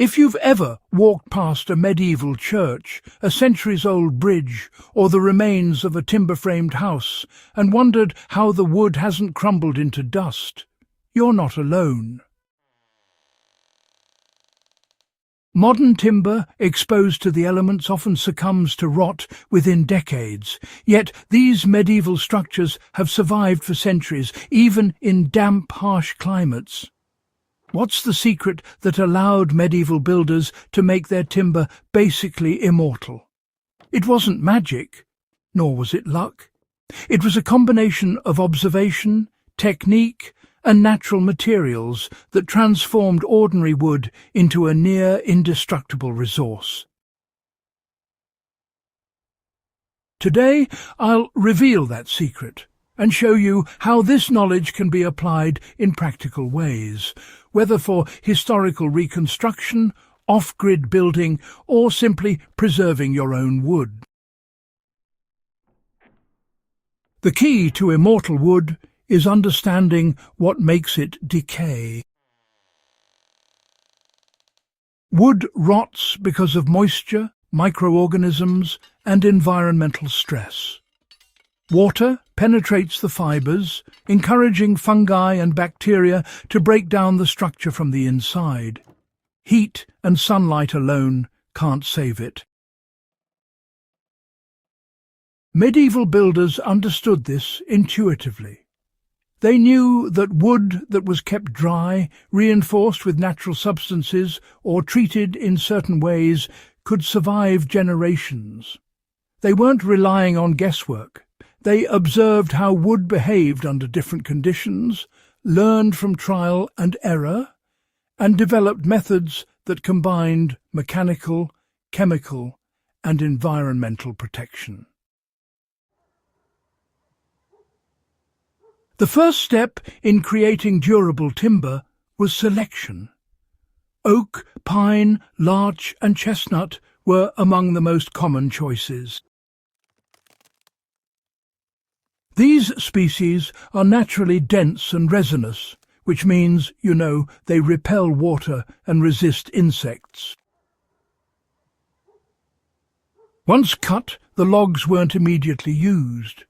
If you've ever walked past a medieval church, a centuries-old bridge, or the remains of a timber-framed house, and wondered how the wood hasn't crumbled into dust, you're not alone. Modern timber, exposed to the elements, often succumbs to rot within decades, yet these medieval structures have survived for centuries, even in damp, harsh climates. What's the secret that allowed medieval builders to make their timber basically immortal? It wasn't magic, nor was it luck. It was a combination of observation, technique, and natural materials that transformed ordinary wood into a near indestructible resource. Today, I'll reveal that secret and show you how this knowledge can be applied in practical ways, whether for historical reconstruction, off-grid building, or simply preserving your own wood. The key to immortal wood is understanding what makes it decay. Wood rots because of moisture, microorganisms, and environmental stress. Water penetrates the fibres, encouraging fungi and bacteria to break down the structure from the inside. Heat and sunlight alone can't save it. Medieval builders understood this intuitively. They knew that wood that was kept dry, reinforced with natural substances, or treated in certain ways could survive generations. They weren't relying on guesswork. They observed how wood behaved under different conditions, learned from trial and error, and developed methods that combined mechanical, chemical, and environmental protection. The first step in creating durable timber was selection. Oak, pine, larch, and chestnut were among the most common choices. These species are naturally dense and resinous, which means, they repel water and resist insects. Once cut, the logs weren't immediately used.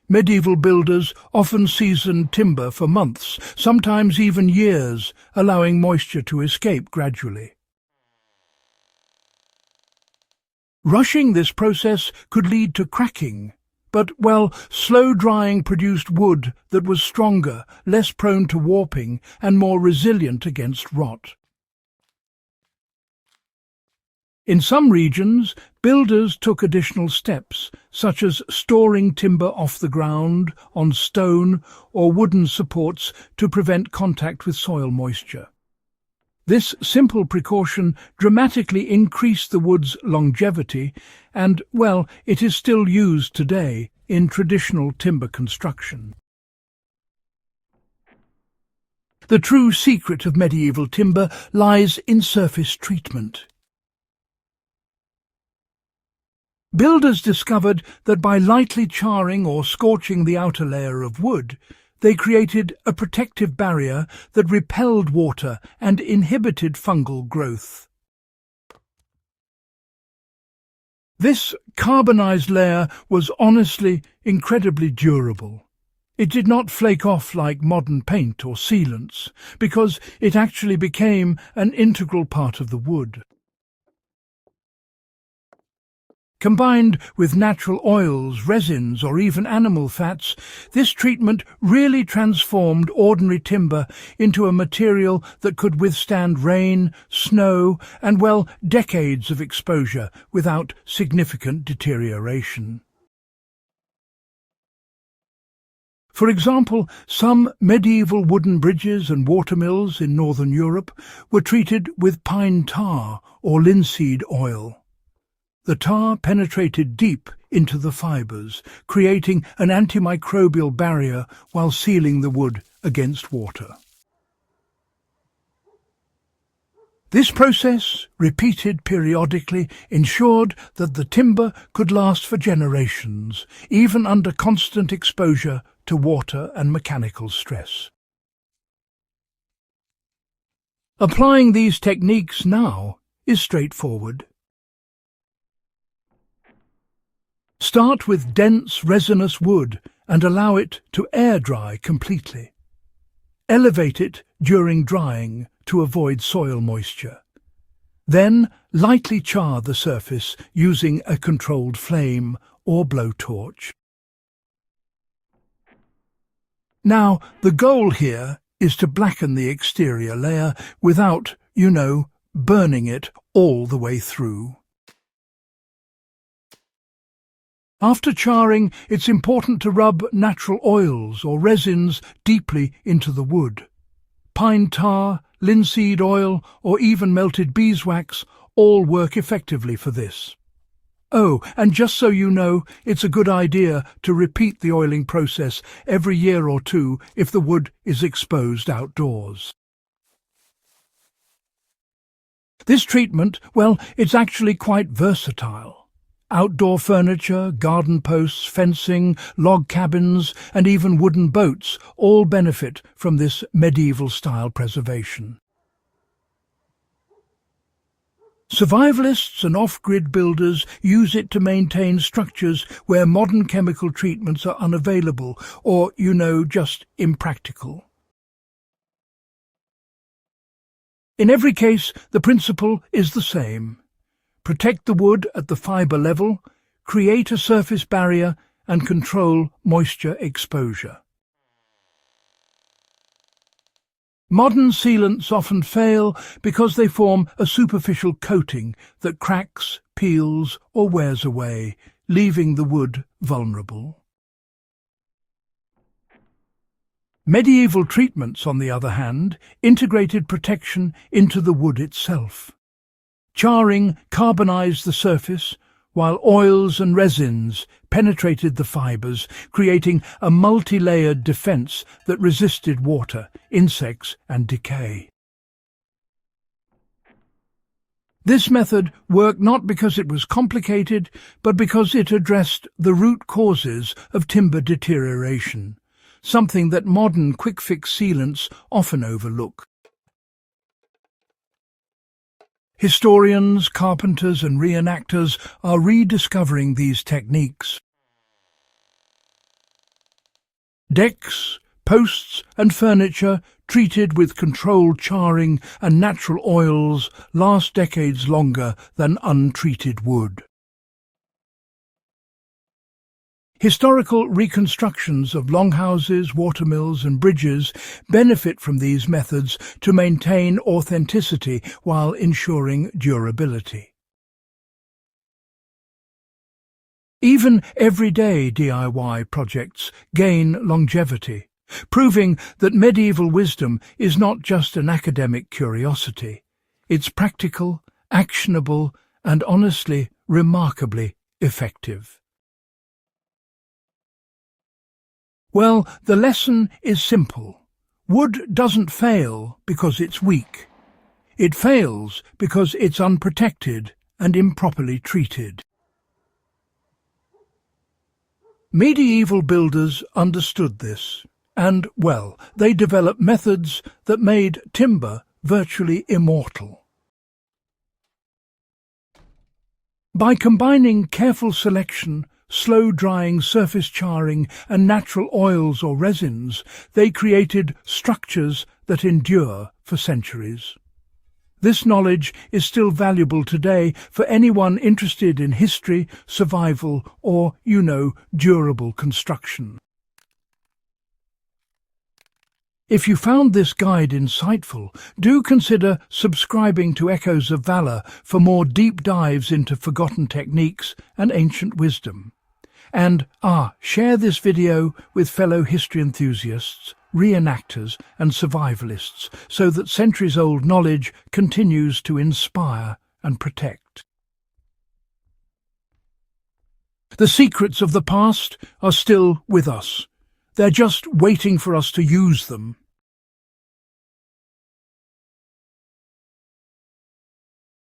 Medieval builders often seasoned timber for months, sometimes even years, allowing moisture to escape gradually. Rushing this process could lead to cracking, but, slow drying produced wood that was stronger, less prone to warping, and more resilient against rot. In some regions, builders took additional steps, such as storing timber off the ground, on stone or wooden supports to prevent contact with soil moisture. This simple precaution dramatically increased the wood's longevity and, it is still used today in traditional timber construction. The true secret of medieval timber lies in surface treatment. Builders discovered that by lightly charring or scorching the outer layer of wood, they created a protective barrier that repelled water and inhibited fungal growth. This carbonized layer was honestly incredibly durable. It did not flake off like modern paint or sealants, because it actually became an integral part of the wood. Combined with natural oils, resins, or even animal fats, this treatment really transformed ordinary timber into a material that could withstand rain, snow, and, decades of exposure without significant deterioration. For example, some medieval wooden bridges and watermills in northern Europe were treated with pine tar or linseed oil. The tar penetrated deep into the fibres, creating an antimicrobial barrier while sealing the wood against water. This process, repeated periodically, ensured that the timber could last for generations, even under constant exposure to water and mechanical stress. Applying these techniques now is straightforward. Start with dense resinous wood and allow it to air dry completely. Elevate it during drying to avoid soil moisture. Then lightly char the surface using a controlled flame or blowtorch. Now, the goal here is to blacken the exterior layer without, burning it all the way through. After charring, it's important to rub natural oils or resins deeply into the wood. Pine tar, linseed oil, or even melted beeswax all work effectively for this. Oh, and just so you know, it's a good idea to repeat the oiling process every year or two if the wood is exposed outdoors. This treatment, it's actually quite versatile. Outdoor furniture, garden posts, fencing, log cabins, and even wooden boats all benefit from this medieval-style preservation. Survivalists and off-grid builders use it to maintain structures where modern chemical treatments are unavailable or, just impractical. In every case, the principle is the same. Protect the wood at the fibre level, create a surface barrier, and control moisture exposure. Modern sealants often fail because they form a superficial coating that cracks, peels, or wears away, leaving the wood vulnerable. Medieval treatments, on the other hand, integrated protection into the wood itself. Charring carbonized the surface, while oils and resins penetrated the fibres, creating a multi-layered defense that resisted water, insects, and decay. This method worked not because it was complicated, but because it addressed the root causes of timber deterioration, something that modern quick-fix sealants often overlook. Historians, carpenters, and reenactors are rediscovering these techniques. Decks, posts, and furniture treated with controlled charring and natural oils last decades longer than untreated wood. Historical reconstructions of longhouses, watermills, and bridges benefit from these methods to maintain authenticity while ensuring durability. Even everyday DIY projects gain longevity, proving that medieval wisdom is not just an academic curiosity. It's practical, actionable, and honestly, remarkably effective. Well, the lesson is simple. Wood doesn't fail because it's weak. It fails because it's unprotected and improperly treated. Medieval builders understood this, and, they developed methods that made timber virtually immortal. By combining careful selection, slow-drying surface charring, and natural oils or resins, they created structures that endure for centuries. This knowledge is still valuable today for anyone interested in history, survival, or, durable construction. If you found this guide insightful, do consider subscribing to Echoes of Valor for more deep dives into forgotten techniques and ancient wisdom. And, share this video with fellow history enthusiasts, reenactors and survivalists so that centuries-old knowledge continues to inspire and protect. The secrets of the past are still with us. They're just waiting for us to use them.